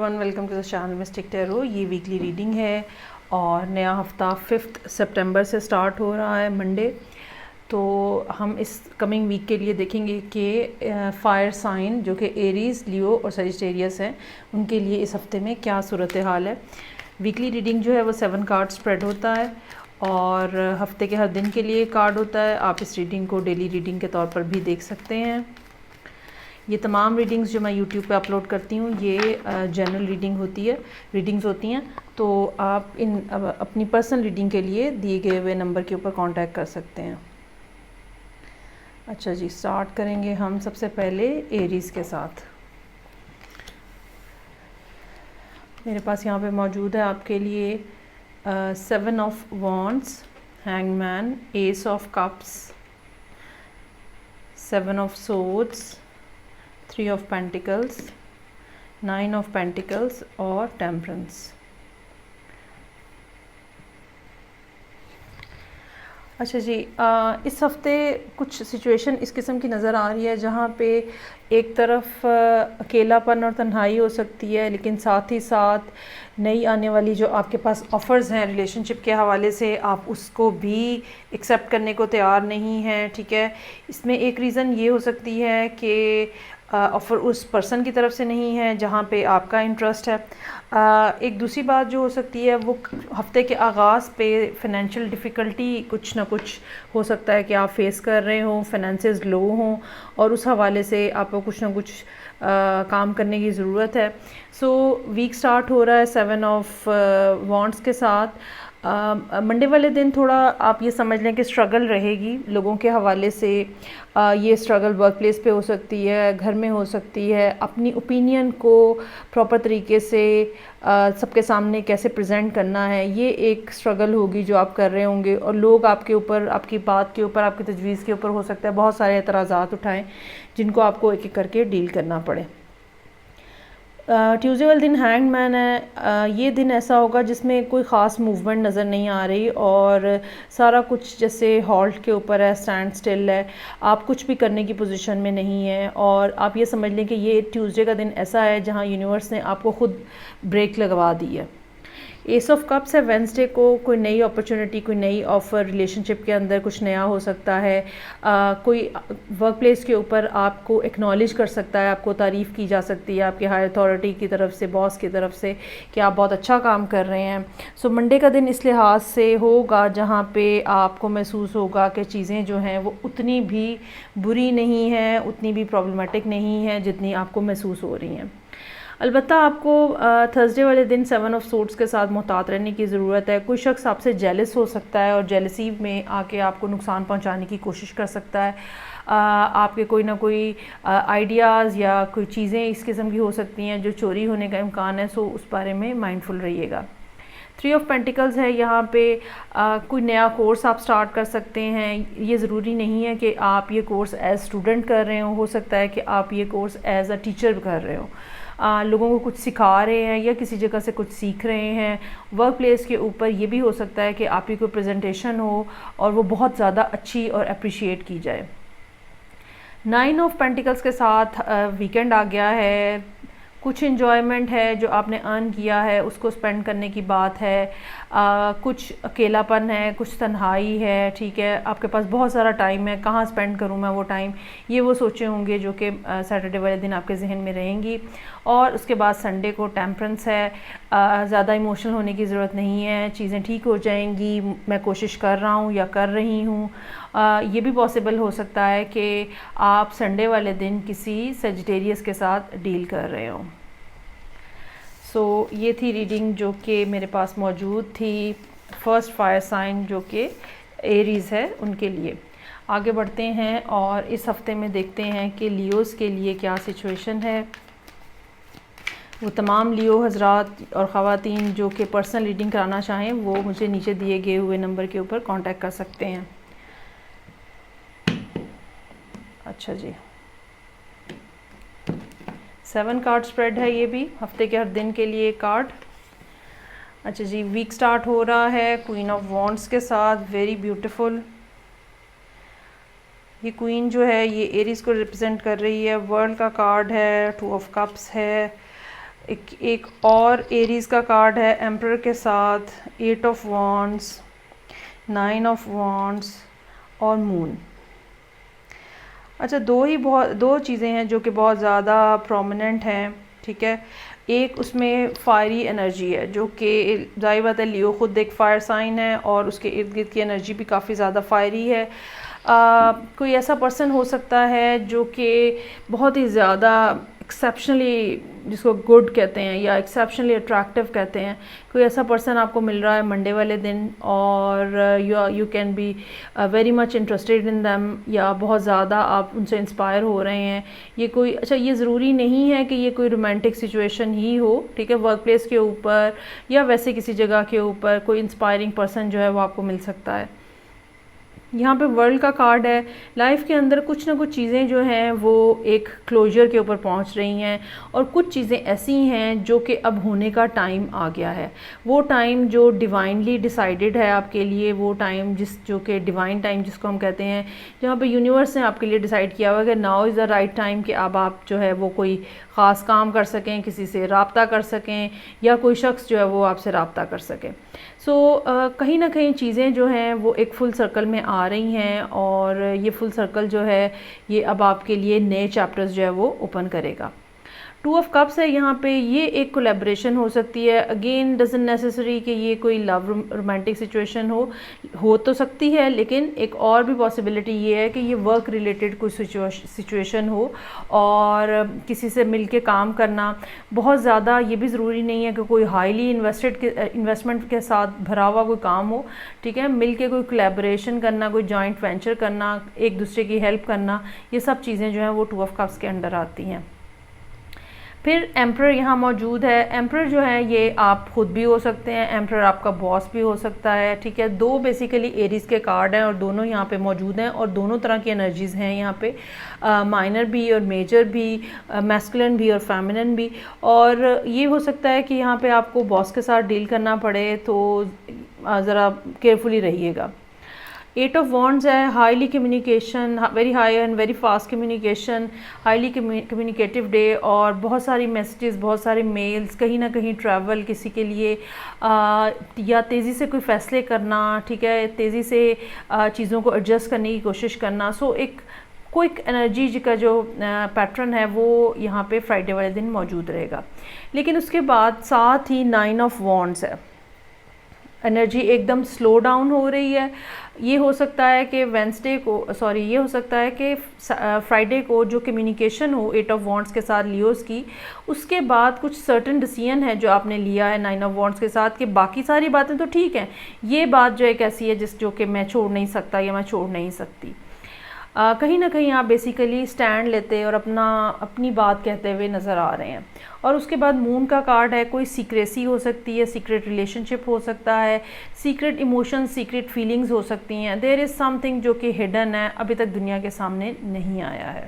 Everyone, welcome to the channel Mystic Tarot. ये weekly reading है और नया हफ्ता 5 सितंबर से स्टार्ट हो रहा है, मंडे। तो हम इस कमिंग वीक के लिए देखेंगे कि फायर साइन जो कि एरीज़, लियो और सजिटेरियस हैं, उनके लिए इस हफ्ते में क्या सूरत हाल है। वीकली रीडिंग जो है वो 7 कार्ड स्प्रेड होता है और हफ्ते के हर दिन के लिए कार्ड होता है। आप इस रीडिंग को डेली रीडिंग के तौर पर भी देख सकते हैं। ये तमाम रीडिंग्स जो मैं यूट्यूब पे अपलोड करती हूँ ये जनरल रीडिंग्स होती हैं। तो आप अपनी पर्सनल रीडिंग के लिए दिए गए हुए नंबर के ऊपर कांटेक्ट कर सकते हैं। अच्छा जी, स्टार्ट करेंगे हम सबसे पहले एरीज़ के साथ। मेरे पास यहाँ पे मौजूद है आपके लिए 7 of wands, hangman, S of cups, 7 of swords, 3 of pentacles, 9 of pentacles और टेम्परेंस। अच्छा जी, इस हफ्ते कुछ सिचुएशन इस किस्म की नज़र आ रही है जहाँ पे एक तरफ अकेलापन और तन्हाई हो सकती है, लेकिन साथ ही साथ नई आने वाली जो आपके पास ऑफ़र्स हैं रिलेशनशिप के हवाले से, आप उसको भी एक्सेप्ट करने को तैयार नहीं हैं। ठीक है, इसमें एक रीज़न ये हो सकती है कि ऑफ़र उस पर्सन की तरफ से नहीं है जहाँ पे आपका इंटरेस्ट है। एक दूसरी बात जो हो सकती है वो हफ्ते के आगाज़ पे फ़ाइनेंशियल डिफ़िकल्टी कुछ ना कुछ हो सकता है कि आप फेस कर रहे हों, फाइनेंसेस लो हों और उस हवाले से आपको कुछ ना कुछ काम करने की ज़रूरत है। सो वीक स्टार्ट हो रहा है 7 ऑफ वॉन्ड्स के साथ। मंडे वाले दिन थोड़ा आप ये समझ लें कि स्ट्रगल रहेगी लोगों के हवाले से। ये स्ट्रगल वर्क प्लेस पे हो सकती है, घर में हो सकती है। अपनी ओपिनियन को प्रॉपर तरीके से सबके सामने कैसे प्रेजेंट करना है, ये एक स्ट्रगल होगी जो आप कर रहे होंगे। और लोग आपके ऊपर, आपकी बात के ऊपर, आपकी तजवीज़ के ऊपर हो सकता है बहुत सारे एतराज़ात उठाएं जिनको आपको एक एक करके डील करना पड़े। ट्यूसडे वाले दिन हैंगमैन है। ये दिन ऐसा होगा जिसमें कोई ख़ास मूवमेंट नज़र नहीं आ रही और सारा कुछ जैसे हॉल्ट के ऊपर है, स्टैंड स्टिल है, आप कुछ भी करने की पोजीशन में नहीं है। और आप ये समझ लें कि ये ट्यूसडे का दिन ऐसा है जहां यूनिवर्स ने आपको ख़ुद ब्रेक लगवा दी है। एस ऑफ कप्स है, वेंसडे को कोई नई अपॉर्चुनिटी, कोई नई ऑफ़र, रिलेशनशिप के अंदर कुछ नया हो सकता है। कोई वर्क प्लेस के ऊपर आपको एक्नॉलेज कर सकता है, आपको तारीफ़ की जा सकती है आपके हायर अथॉरिटी की तरफ से, बॉस की तरफ से, कि आप बहुत अच्छा काम कर रहे हैं। सो मंडे का दिन इस लिहाज से होगा जहाँ पे आपको महसूस होगा कि चीज़ें जो हैं वो उतनी भी बुरी नहीं हैं, उतनी भी प्रॉब्लमेटिक नहीं हैं जितनी आपको महसूस हो रही हैं। अलबत्ता आपको थर्सडे वाले दिन 7 ऑफ सोर्ड्स के साथ मुहतात रहने की ज़रूरत है। कोई शख्स आपसे जेलस हो सकता है और जेलसी में आके आपको नुकसान पहुंचाने की कोशिश कर सकता है। आपके कोई ना कोई आइडियाज़ या कोई चीज़ें इस किस्म की हो सकती हैं जो चोरी होने का इम्कान है। सो उस बारे में माइंडफुल रहिएगा। 3 ऑफ पेंटिकल्स है, यहाँ पे कोई नया कोर्स आप स्टार्ट कर सकते हैं। ये ज़रूरी नहीं है कि आप ये कोर्स एज स्टूडेंट कर रहे हो सकता है कि आप ये कोर्स एज अ टीचर कर रहे हो। लोगों को कुछ सिखा रहे हैं या किसी जगह से कुछ सीख रहे हैं। वर्क प्लेस के ऊपर ये भी हो सकता है कि आपकी कोई प्रेजेंटेशन हो और वो बहुत ज़्यादा अच्छी और अप्रिशिएट की जाए। 9 ऑफ पेंटिकल्स के साथ वीकेंड आ गया है। कुछ इन्जॉयमेंट है जो आपने अर्न किया है उसको स्पेंड करने की बात है। कुछ अकेलापन है, कुछ तन्हाई है। ठीक है, आपके पास बहुत सारा टाइम है, कहाँ स्पेंड करूँ मैं वो टाइम, ये वो सोचे होंगे जो कि सैटरडे वाले दिन आपके जहन में रहेंगी। और उसके बाद संडे को टेम्परेंस है। ज़्यादा इमोशनल होने की ज़रूरत नहीं है, चीज़ें ठीक हो जाएंगी, मैं कोशिश कर रहा हूँ या कर रही हूँ। ये भी पॉसिबल हो सकता है कि आप संडे वाले दिन किसी सजिटेरियस के साथ डील कर रहे हो। सो ये थी रीडिंग जो कि मेरे पास मौजूद थी फर्स्ट फायर साइन जो कि एरीज़ है उनके लिए। आगे बढ़ते हैं और इस हफ्ते में देखते हैं कि लियोज़ के लिए क्या सिचुएशन है। वो तमाम लियो हजरात और ख़वातीन जो कि पर्सनल रीडिंग कराना चाहें वो मुझे नीचे दिए गए हुए नंबर के ऊपर कांटेक्ट कर सकते हैं। अच्छा जी, 7 कार्ड स्प्रेड है, ये भी हफ्ते के हर दिन के लिए कार्ड। अच्छा जी, वीक स्टार्ट हो रहा है क्वीन ऑफ वॉन्ड्स के साथ, वेरी ब्यूटीफुल। ये क्वीन जो है ये एरीज को रिप्रेजेंट कर रही है। वर्ल्ड का कार्ड है, 2 ऑफ कप्स है, एक और एरीज़ का कार्ड है एम्परर के साथ 8 ऑफ वॉन्ड्स, 9 ऑफ वॉन्ड्स और मून। अच्छा, दो चीज़ें हैं जो कि बहुत ज़्यादा प्रोमिनेंट हैं, ठीक है। एक उसमें फायरी एनर्जी है जो कि ज़ाहिर बात है लियो खुद एक फायर साइन है और उसके इर्द गिर्द की एनर्जी भी काफ़ी ज़्यादा फायरी है। कोई ऐसा पर्सन हो सकता है जो कि बहुत ही ज़्यादा एक्सेप्शनली, जिसको गुड कहते हैं या एक्सेप्शनली अट्रैक्टिव कहते हैं, कोई ऐसा पर्सन आपको मिल रहा है मंडे वाले दिन और you can be very much interested in them, या बहुत ज़्यादा आप उनसे इंस्पायर हो रहे हैं। ये कोई, अच्छा, ये ज़रूरी नहीं है कि ये कोई रोमांटिक सिचुएशन ही हो, ठीक है। वर्क प्लेस के ऊपर या वैसे किसी जगह के ऊपर कोई इंस्पायरिंग पर्सन जो है वो आपको मिल सकता है। यहाँ पे वर्ल्ड का कार्ड है। लाइफ के अंदर कुछ ना कुछ चीज़ें जो हैं वो एक क्लोजर के ऊपर पहुँच रही हैं और कुछ चीज़ें ऐसी हैं जो कि अब होने का टाइम आ गया है। वो टाइम जो डिवाइनली डिसाइडेड है आपके लिए, वो टाइम जो कि डिवाइन टाइम जिसको हम कहते हैं, जहाँ पे यूनिवर्स ने आपके लिए डिसाइड किया हुआ कि now is the right time कि अब आप जो है वो कोई ख़ास काम कर सकें, किसी से रब्ता कर सकें या कोई शख्स जो है वो आपसे रब्ता कर सके। सो कहीं ना कहीं चीज़ें जो हैं वो एक फुल सर्कल में आ रही हैं और ये फुल सर्कल जो है ये अब आपके लिए नए चैप्टर्स जो है वो ओपन करेगा। 2 ऑफ कप्स है यहाँ पे, ये एक कोलैबोरेशन हो सकती है। अगेन डजंट नेसेसरी कि ये कोई लव रोमांटिक सिचुएशन हो तो सकती है, लेकिन एक और भी पॉसिबिलिटी ये है कि ये वर्क रिलेटेड कोई सिचुएशन हो और किसी से मिलके काम करना। बहुत ज़्यादा ये भी ज़रूरी नहीं है कि कोई हाईली इन्वेस्टमेंट के साथ भरा हुआ कोई काम हो, ठीक है। मिलके कोई कोलैबोरेशन करना, कोई जॉइंट वेंचर करना, एक दूसरे की हेल्प करना, ये सब चीज़ें जो हैं वो 2 ऑफ कप्स के अंडर आती हैं। फिर एम्परर यहाँ मौजूद है। एम्परर जो है ये आप खुद भी हो सकते हैं, एम्परर आपका बॉस भी हो सकता है, ठीक है। 2 बेसिकली एरीज़ के कार्ड हैं और दोनों यहाँ पे मौजूद हैं और दोनों तरह की एनर्जीज़ हैं यहाँ पे, माइनर भी और मेजर भी, मैस्कुलिन भी और फेमिनिन भी। और ये हो सकता है कि यहाँ पे आपको बॉस के साथ डील करना पड़े, तो ज़रा केयरफुली रहिएगा। 8 ऑफ वॉन्ड्स है, highly communication, very high and very fast communication, highly communicative day और बहुत सारी मैसेजेस, बहुत सारे मेल्स, कहीं ना कहीं ट्रैवल किसी के लिए, या तेज़ी से कोई फ़ैसले करना, ठीक है, तेज़ी से चीज़ों को एडजस्ट करने की कोशिश करना। सो एक क्विक एनर्जी का जो पैटर्न है वो यहाँ पे फ्राइडे वाले दिन मौजूद रहेगा। लेकिन उसके बाद साथ ही 9 ऑफ वॉन्ड्स है, एनर्जी एकदम स्लो डाउन हो रही है। ये हो सकता है कि ये हो सकता है कि फ्राइडे को जो कम्युनिकेशन हो 8 ऑफ वॉन्ड्स के साथ लियोस की, उसके बाद कुछ सर्टेन डिसीजन है जो आपने लिया है 9 ऑफ वॉन्ड्स के साथ, कि बाकी सारी बातें तो ठीक हैं, ये बात जो एक ऐसी है जो कि मैं छोड़ नहीं सकता या मैं छोड़ नहीं सकती। कहीं ना कहीं आप बेसिकली स्टैंड लेते और अपनी बात कहते हुए नज़र आ रहे हैं। और उसके बाद मून का कार्ड है, कोई सीक्रेसी हो सकती है, सीक्रेट रिलेशनशिप हो सकता है, सीक्रेट इमोशंस, सीक्रेट फीलिंग्स हो सकती हैं। देयर इज़ समथिंग जो कि हिडन है, अभी तक दुनिया के सामने नहीं आया है।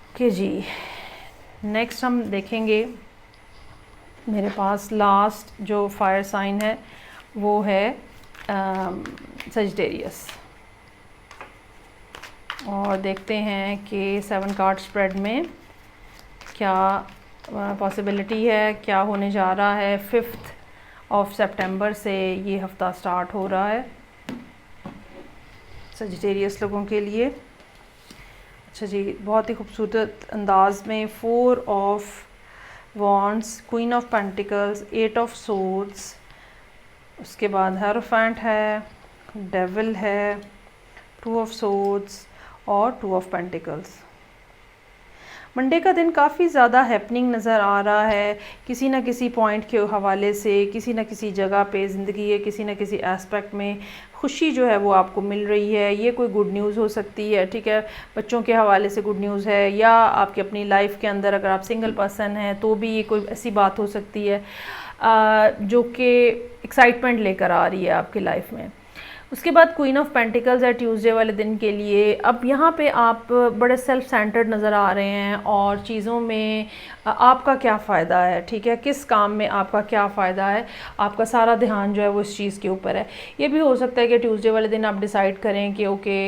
ओके जी, नेक्स्ट हम देखेंगे, मेरे पास लास्ट जो फायर साइन है वो है सजिटेरियस, और देखते हैं कि 7 कार्ड स्प्रेड में क्या पॉसिबिलिटी है, क्या होने जा रहा है। 5 ऑफ सितंबर से ये हफ्ता स्टार्ट हो रहा है सजिटेरियस लोगों के लिए। अच्छा जी, बहुत ही खूबसूरत अंदाज में 4 of wands, queen of pentacles, 8 of swords, उसके बाद हेरोफेंट है, डेविल है, 2 ऑफ सोर्ड्स और 2 ऑफ पेंटिकल्स। मंडे का दिन काफ़ी ज़्यादा हैपनिंग नज़र आ रहा है, किसी न किसी पॉइंट के हवाले से, किसी न किसी जगह पे ज़िंदगी के किसी न किसी एस्पेक्ट में खुशी जो है वो आपको मिल रही है। ये कोई गुड न्यूज़ हो सकती है, ठीक है, बच्चों के हवाले से गुड न्यूज़ है, या आपकी अपनी लाइफ के अंदर अगर आप सिंगल पर्सन हैं तो भी ये कोई ऐसी बात हो सकती है जो कि एक्साइटमेंट लेकर आ रही है आपकी लाइफ में। उसके बाद क्वीन ऑफ पेंटिकल्स है ट्यूसडे वाले दिन के लिए। अब यहाँ पे आप बड़े सेल्फ सेंटर्ड नज़र आ रहे हैं और चीज़ों में आपका क्या फ़ायदा है, ठीक है, किस काम में आपका क्या फ़ायदा है, आपका सारा ध्यान जो है वो इस चीज़ के ऊपर है। ये भी हो सकता है कि ट्यूसडे वाले दिन आप डिसाइड करें कि ओके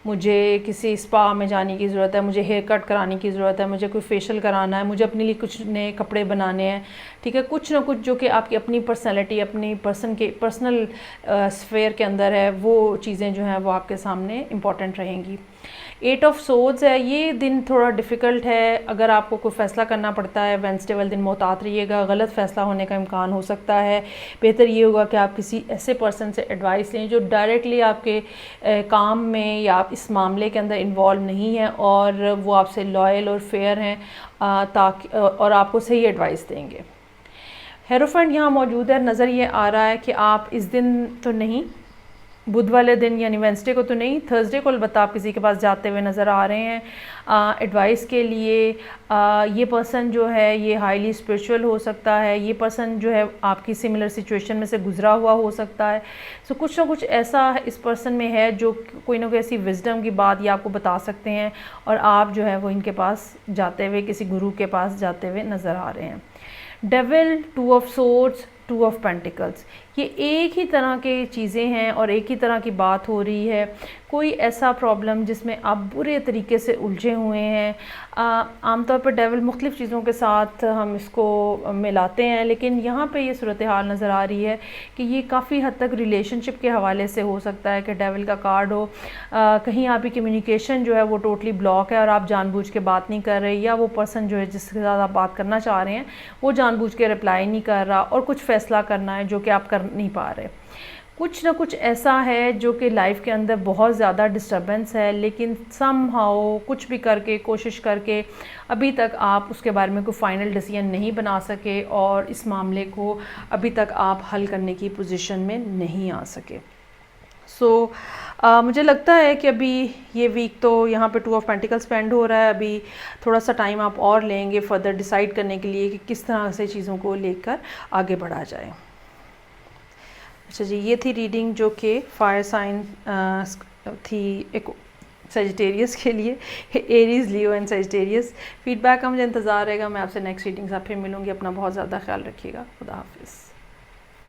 मुझे किसी स्पा में जाने की ज़रूरत है, मुझे हेयर कट कराने की ज़रूरत है, मुझे कोई फेशियल कराना है, मुझे अपने लिए कुछ नए कपड़े बनाने हैं, ठीक है, कुछ ना कुछ जो कि आपकी अपनी पर्सनैलिटी, अपनी पर्सनल स्फेयर के अंदर है, वो चीज़ें जो हैं वो आपके सामने इम्पॉर्टेंट रहेंगी। 8 ऑफ सोर्ड्स है, ये दिन थोड़ा डिफ़िकल्ट है। अगर आपको कोई फ़ैसला करना पड़ता है वेडनेसडे वाले दिन मोहतात रहिएगा, गलत फ़ैसला होने का इम्कान हो सकता है। बेहतर ये होगा कि आप किसी ऐसे पर्सन से एडवाइस लें जो डायरेक्टली आपके काम में या आप इस मामले के अंदर इन्वॉल्व नहीं है और वो आपसे लॉयल और फेयर हैं, ताकि और आपको सही एडवाइस देंगे। हेरोफेंट यहाँ मौजूद है, नज़र ये आ रहा है कि आप इस दिन तो नहीं, बुध वाले दिन यानी वेडनेसडे को तो नहीं, थर्सडे को अलबत्ता आप किसी के पास जाते हुए नज़र आ रहे हैं एडवाइस के लिए। ये पर्सन जो है ये हाईली स्पिरिचुअल हो सकता है, ये पर्सन जो है आपकी सिमिलर सिचुएशन में से गुजरा हुआ हो सकता है। सो कुछ ना कुछ ऐसा इस पर्सन में है जो कोई ना कोई ऐसी विजडम की बात ये आपको बता सकते हैं और आप जो है वो इनके पास जाते हुए, किसी गुरु के पास जाते हुए नज़र आ रहे हैं। Devil, 2 of swords, 2 of pentacles, ये एक ही तरह के चीज़ें हैं और एक ही तरह की बात हो रही है। कोई ऐसा प्रॉब्लम जिसमें आप बुरे तरीके से उलझे हुए हैं। आमतौर पर डेविल मुख्तलिफ़ चीज़ों के साथ हम इसको मिलाते हैं, लेकिन यहाँ पे ये सूरत हाल नज़र आ रही है कि ये काफ़ी हद तक रिलेशनशिप के हवाले से हो सकता है कि डेविल का कार्ड हो। कहीं आपकी कम्युनिकेशन जो है वो टोटली ब्लॉक है और आप जानबूझ के बात नहीं कर रहे, या वो पर्सन जो है जिसके साथ आप बात करना चाह रहे हैं वो जानबूझ के रिप्लाई नहीं कर रहा और कुछ फ़ैसला करना है जो कि आप कर नहीं पा रहे। कुछ ना कुछ ऐसा है जो कि लाइफ के अंदर बहुत ज़्यादा डिस्टर्बेंस है, लेकिन समहाउ कुछ भी करके, कोशिश करके अभी तक आप उसके बारे में कोई फ़ाइनल डिसीजन नहीं बना सके और इस मामले को अभी तक आप हल करने की पोजीशन में नहीं आ सके। मुझे लगता है कि अभी ये वीक तो यहाँ पे 2 ऑफ पेंटिकल्स स्पेंड हो रहा है। अभी थोड़ा सा टाइम आप और लेंगे फर्दर डिसाइड करने के लिए कि किस तरह से चीज़ों को लेकर आगे बढ़ा जाए। अच्छा जी, ये थी रीडिंग जो कि फायर साइन थी एक सजिटेरियस के लिए, Aries, Leo and Sagittarius. Feedback का मुझे इंतज़ार रहेगा। मैं आपसे नेक्स्ट रीडिंग से फिर मिलूँगी। अपना बहुत ज़्यादा ख्याल रखिएगा। खुदा हाफिज़।